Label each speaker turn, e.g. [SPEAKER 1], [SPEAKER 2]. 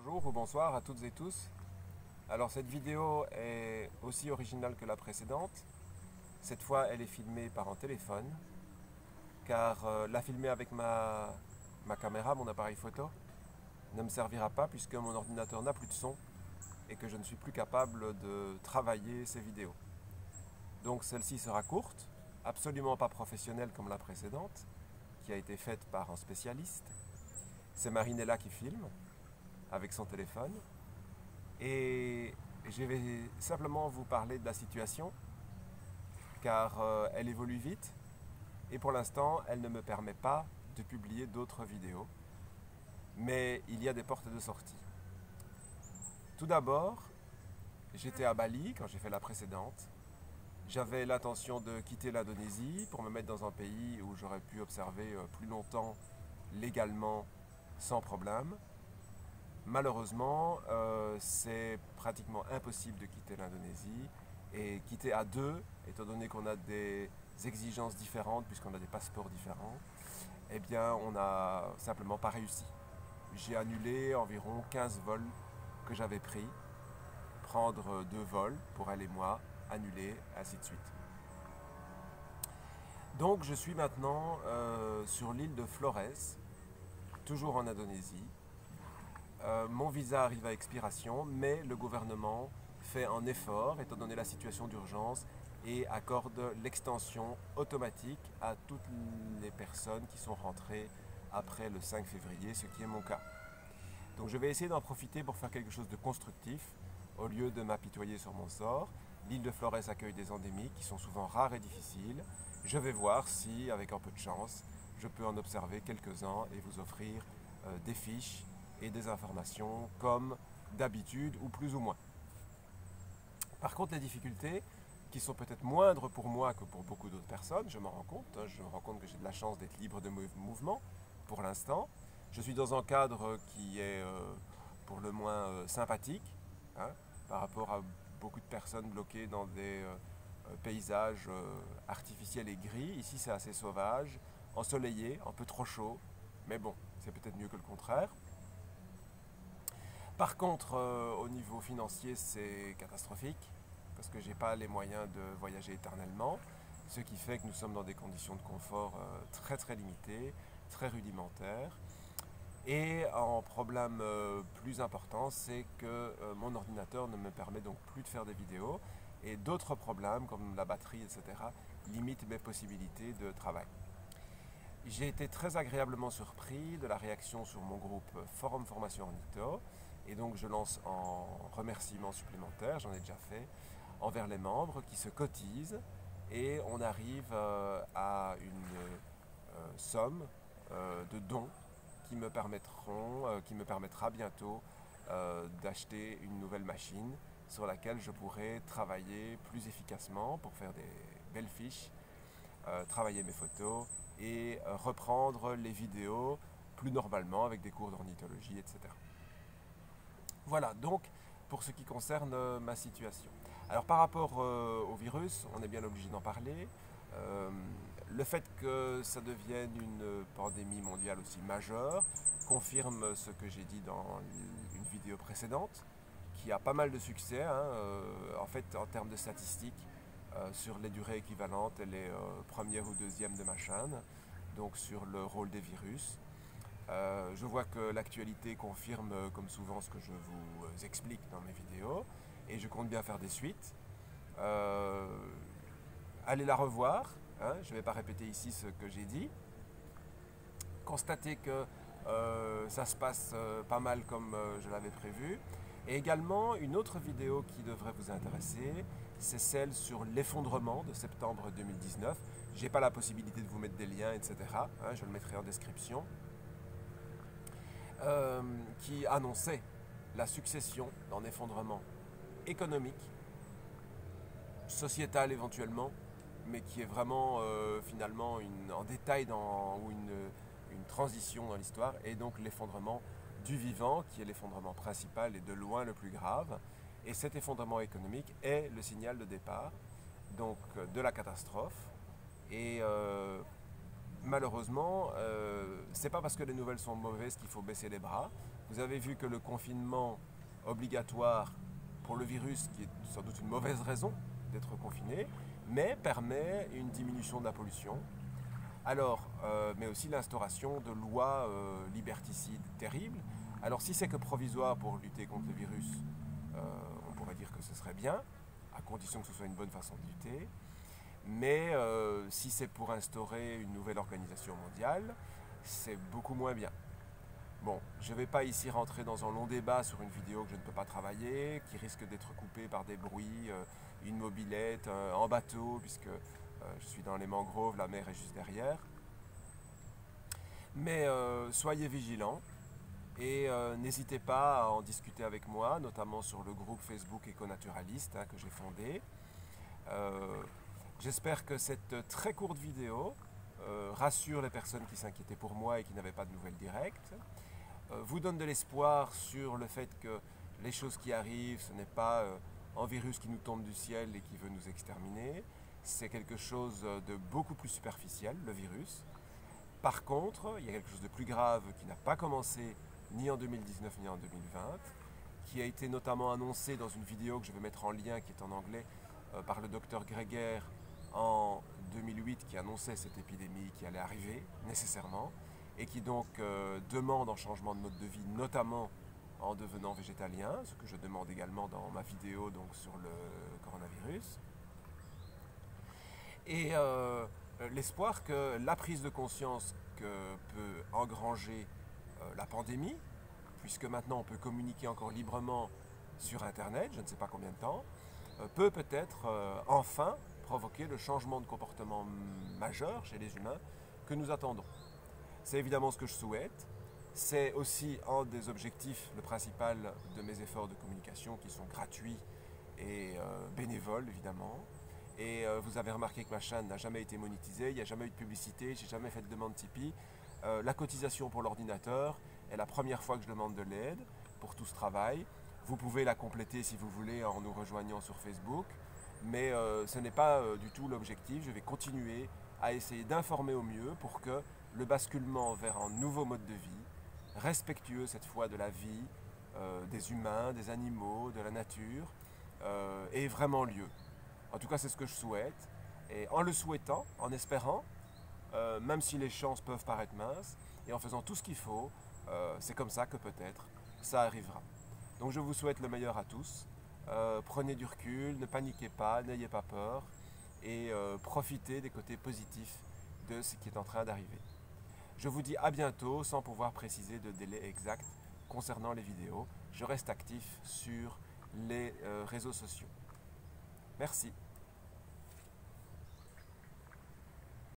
[SPEAKER 1] Bonjour ou bonsoir à toutes et tous. Alors cette vidéo est aussi originale que la précédente. Cette fois elle est filmée par un téléphone car la filmer avec ma caméra, mon appareil photo, ne me servira pas puisque mon ordinateur n'a plus de son et que je ne suis plus capable de travailler ces vidéos. Donc celle-ci sera courte, absolument pas professionnelle comme la précédente, qui a été faite par un spécialiste. C'est Marinella qui filme avec son téléphone. Et je vais simplement vous parler de la situation, car elle évolue vite, et pour l'instant, elle ne me permet pas de publier d'autres vidéos. Mais il y a des portes de sortie. Tout d'abord, j'étais à Bali quand j'ai fait la précédente. J'avais l'intention de quitter l'Indonésie pour me mettre dans un pays où j'aurais pu observer plus longtemps légalement sans problème. Malheureusement, c'est pratiquement impossible de quitter l'Indonésie et quitter à deux, étant donné qu'on a des exigences différentes puisqu'on a des passeports différents, eh bien on n'a simplement pas réussi. J'ai annulé environ 15 vols que j'avais pris, prendre 2 vols pour aller moi, annuler, ainsi de suite. Donc je suis maintenant sur l'île de Flores, toujours en Indonésie. Mon visa arrive à expiration, mais le gouvernement fait un effort, étant donné la situation d'urgence, et accorde l'extension automatique à toutes les personnes qui sont rentrées après le 5 février, ce qui est mon cas. Donc je vais essayer d'en profiter pour faire quelque chose de constructif, au lieu de m'apitoyer sur mon sort. L'île de Flores accueille des endémiques qui sont souvent rares et difficiles. Je vais voir si, avec un peu de chance, je peux en observer quelques-uns et vous offrir des fiches et des informations comme d'habitude ou plus ou moins. Par contre, les difficultés, qui sont peut-être moindres pour moi que pour beaucoup d'autres personnes, je m'en rends compte. Je me rends compte que j'ai de la chance d'être libre de mouvement pour l'instant. Je suis dans un cadre qui est pour le moins sympathique, hein, par rapport à beaucoup de personnes bloquées dans des paysages artificiels et gris. Ici, c'est assez sauvage, ensoleillé, un peu trop chaud, mais bon, c'est peut-être mieux que le contraire. Par contre, au niveau financier, c'est catastrophique, parce que je n'ai pas les moyens de voyager éternellement, ce qui fait que nous sommes dans des conditions de confort très très limitées, très rudimentaires. Et un problème plus important, c'est que mon ordinateur ne me permet donc plus de faire des vidéos, et d'autres problèmes, comme la batterie, etc., limitent mes possibilités de travail. J'ai été très agréablement surpris de la réaction sur mon groupe Forum Formation Ornitho, et donc je lance en remerciement supplémentaire, j'en ai déjà fait, envers les membres qui se cotisent, et on arrive à une somme de dons qui me permettra bientôt d'acheter une nouvelle machine sur laquelle je pourrai travailler plus efficacement pour faire des belles fiches, travailler mes photos et reprendre les vidéos plus normalement avec des cours d'ornithologie, etc. Voilà, donc pour ce qui concerne ma situation. Alors par rapport au virus, on est bien obligé d'en parler. Le fait que ça devienne une pandémie mondiale aussi majeure confirme ce que j'ai dit dans une vidéo précédente, qui a pas mal de succès, hein, en fait en termes de statistiques, sur les durées équivalentes, elle est première ou deuxième de ma chaîne, donc sur le rôle des virus. Je vois que l'actualité confirme comme souvent ce que je vous explique dans mes vidéos, et je compte bien faire des suites. Allez la revoir, hein, je ne vais pas répéter ici ce que j'ai dit. Constatez que ça se passe pas mal comme je l'avais prévu. Et également, une autre vidéo qui devrait vous intéresser, c'est celle sur l'effondrement de septembre 2019. Je n'ai pas la possibilité de vous mettre des liens, etc. Hein, je le mettrai en description. Qui annonçait la succession d'un effondrement économique, sociétal éventuellement, mais qui est vraiment finalement un détail ou une transition dans l'histoire, et donc l'effondrement du vivant, qui est l'effondrement principal et de loin le plus grave. Et cet effondrement économique est le signal de départ donc, de la catastrophe. Et malheureusement, c'est pas parce que les nouvelles sont mauvaises qu'il faut baisser les bras. Vous avez vu que le confinement obligatoire pour le virus, qui est sans doute une mauvaise raison d'être confiné, mais permet une diminution de la pollution. Alors, mais aussi l'instauration de lois liberticides terribles. Alors si c'est que provisoire pour lutter contre le virus, on pourrait dire que ce serait bien, à condition que ce soit une bonne façon de lutter. Mais si c'est pour instaurer une nouvelle organisation mondiale, c'est beaucoup moins bien. Bon, je ne vais pas ici rentrer dans un long débat sur une vidéo que je ne peux pas travailler, qui risque d'être coupée par des bruits, une mobilette, en bateau, puisque je suis dans les mangroves, la mer est juste derrière. Mais soyez vigilants et n'hésitez pas à en discuter avec moi, notamment sur le groupe Facebook Éconaturaliste que j'ai fondé. J'espère que cette très courte vidéo rassure les personnes qui s'inquiétaient pour moi et qui n'avaient pas de nouvelles directes, vous donne de l'espoir sur le fait que les choses qui arrivent, ce n'est pas un virus qui nous tombe du ciel et qui veut nous exterminer, c'est quelque chose de beaucoup plus superficiel, le virus. Par contre, il y a quelque chose de plus grave qui n'a pas commencé ni en 2019 ni en 2020, qui a été notamment annoncé dans une vidéo que je vais mettre en lien, qui est en anglais, par le docteur Greger en 2008, qui annonçait cette épidémie qui allait arriver nécessairement, et qui donc demande un changement de mode de vie, notamment en devenant végétalien, ce que je demande également dans ma vidéo donc, sur le coronavirus. Et l'espoir que la prise de conscience que peut engranger la pandémie, puisque maintenant on peut communiquer encore librement sur Internet, je ne sais pas combien de temps, peut peut-être enfin provoquer le changement de comportement majeur chez les humains que nous attendons. C'est évidemment ce que je souhaite. C'est aussi un des objectifs, le principal de mes efforts de communication qui sont gratuits et bénévoles évidemment. Et vous avez remarqué que ma chaîne n'a jamais été monétisée, il n'y a jamais eu de publicité, je n'ai jamais fait de demande Tipeee. La cotisation pour l'ordinateur est la première fois que je demande de l'aide pour tout ce travail. Vous pouvez la compléter si vous voulez en nous rejoignant sur Facebook, mais ce n'est pas du tout l'objectif. Je vais continuer à essayer d'informer au mieux pour que le basculement vers un nouveau mode de vie, respectueux cette fois de la vie, des humains, des animaux, de la nature, ait vraiment lieu. En tout cas, c'est ce que je souhaite. Et en le souhaitant, en espérant, même si les chances peuvent paraître minces, et en faisant tout ce qu'il faut, c'est comme ça que peut-être ça arrivera. Donc je vous souhaite le meilleur à tous. Prenez du recul, ne paniquez pas, n'ayez pas peur, et profitez des côtés positifs de ce qui est en train d'arriver. Je vous dis à bientôt, sans pouvoir préciser de délai exact concernant les vidéos. Je reste actif sur les réseaux sociaux. Merci.